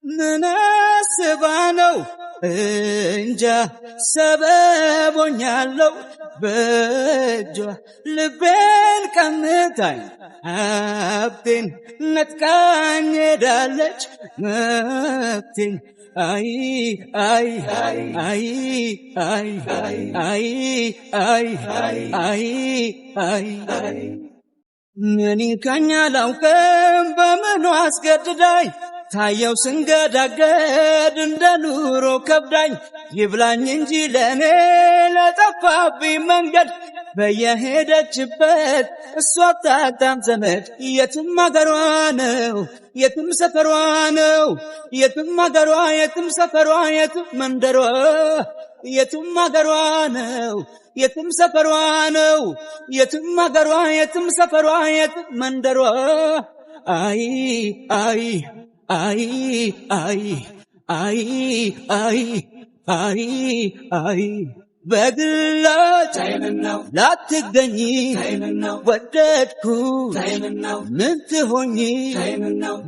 ምናስባነው እንጃ ሰበቦኛለው በእጇ ልቤን ቀምታኝ ሀብቴን ነጥቃኝ ሄዳለች መብቴን አይ አይ አይ አይ አይ አይ አይ አይ አይ ምን ከኛ ላውቅም በምኑ አስገድዳኝ ታየው ስንገዳገድ እንደ ኑሮ ከብዳኝ ይብላኝ እንጂ ለኔ ለጠፋብኝ መንገድ በየሄደችበት እሷ አታጣም ዘመድ የትም አገሯ ነው የትም ሰፈሯ ነው የትም አገሯ የትም ሰፈሯ የትም መንደሯ የትም አገሯ ነው የትም ሰፈሯ ነው የትም አገሯ የትም ሰፈሯ የትም መንደሯ አይ አይ አይ አይ አይ አይ አይ አይ በግላጭ ላትገኝ ወደድኩ ምን ትሆኚ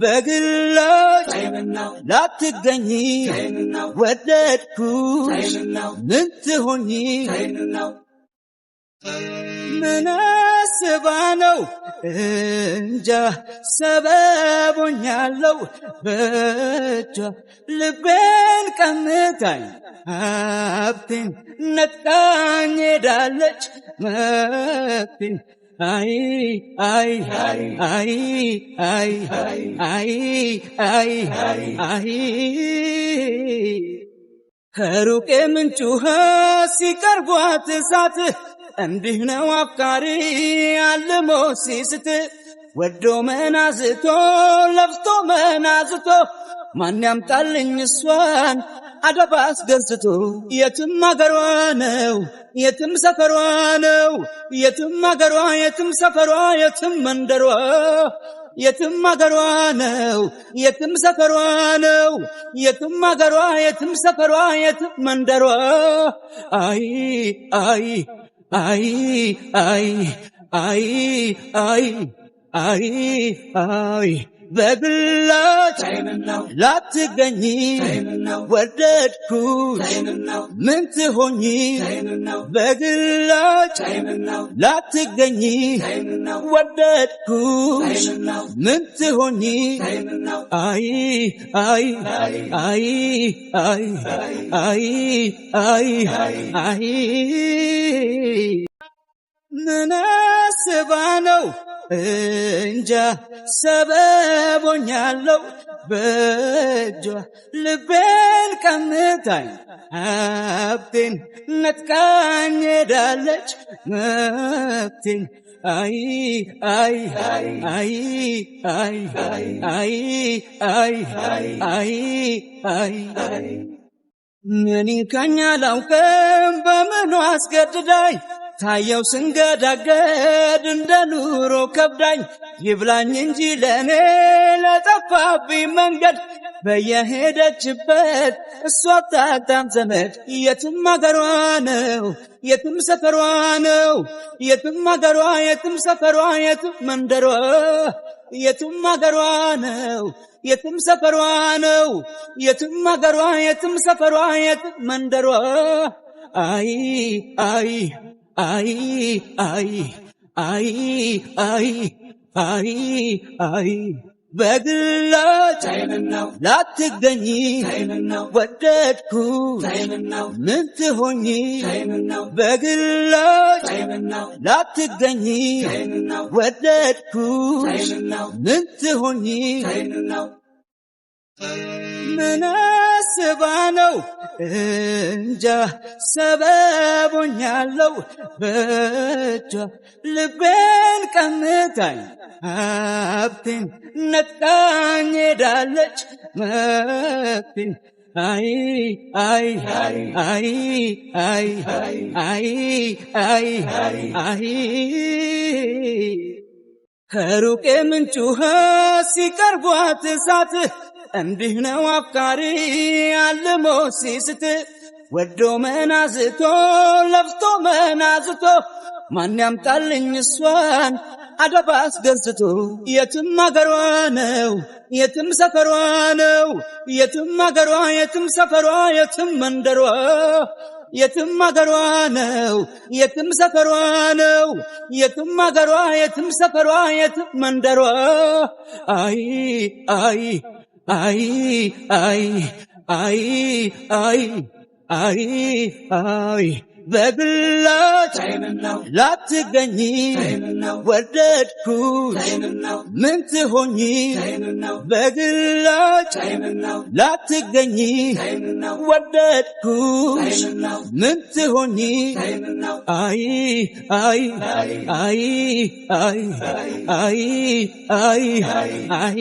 በግላጭ ላትገኝ ወደድኩ ምን ትሆኚ ምን አስባነው እንጃ ሰበቦኛለው በእጇ ልቤን ቀምታኝ ሀብቴን ነጥቃኝ ሄዳለች መብቴን አይ አይ አይ አይ አይ አይ አይ ከሩቅ ምንጭ ውሃ ሲቀርቧት እሳት እንዲህ ነው አፍቃሪ አልሞ ሲስት ወዶ መናዝቶ ለፍቶ መናዝቶ ማን ያምጣልኝ እሷን አደባ አስገዝቶ የትም አገሯ ነው የትም ሰፈሯ ነው የትም አገሯ የትም ሰፈሯ የትም መንደሯ የትም አገሯ ነው የትም ሰፈሯ ነው የትም አገሯ የትም ሰፈሯ የትም መንደሯ አይ አይ አይ አይ አይ አይ አይ አይ በግላጭ ላትገኝ ወደድኩሽ ምን ትሆኚ በግላጭ ላትገኝ ወደድኩሽ ምን ትሆኚ አይ አይ አይ አይ አይ አይ አይ ምን አስባነው እንጃ ሰበቦኛለው በእጇ ልቤን ቀምታኝ ሀብቴን ነጥቃኝ ሄዳለች መብቴን አይ አይ አይ አይ አይ አይ አይ አይ ምን ከኛ ላውቅም በምኑ አስገድዳኝ ታየው ስንገዳገድ እንደ ኑሮ ከብዳኝ ይብላኝ እንጂ ለኔ ለጠፋብኝ መንገድ በየሄደችበት እሷ አታጣም ዘመድ የትም አገሯ ነው የትም ሰፈሯ ነው የትም አገሯ የትም ሰፈሯ የትም መንደሯ የትም አገሯ ነው የትም ሰፈሯ ነው የትም አገሯ የትም ሰፈሯ የትም መንደሯ አይ አይ አይ አይ አይ አይ አይ አይ በግላጭ ላትገኝ ወደድኩ ምን ትሆኚ በግላጭ ላትገኝ ወደድኩ ምን ትሆኚ ምን አስባነው እንጃ ሰበቦኛለው በእጇ ልቤን ቀምታኝ ሀብቴን ነጥቃኝ ሄዳለች መብቴን አይ አይ አይ አይ አይ አይ አይ ከሩቅ ምንጭ ውሃ ሲቀርቧት እሳት እንዲህ ነው አፍቃሪ አልሞ ሲስት ወዶ መናዝቶ ለፍቶ መናዝቶ ማን ያምጣልኝ እሷን አደባ አስገዝቶ የትም አገሯ ነው የትም ሰፈሯ ነው የትም አገሯ የትም ሰፈሯ የትም መንደሯ የትም አገሯ ነው የትም ሰፈሯ ነው የትም አገሯ የትም ሰፈሯ የትም መንደሯ አይ አይ አይ አይ አይ አይ አይ አይ በግላጭ ላትገኝ ወደድኩሽ ምን ትሆኚ በግላጭ ላትገኝ ወደድኩሽ ምን ትሆኚ አይ አይ አይ አይ አይ አይ አይ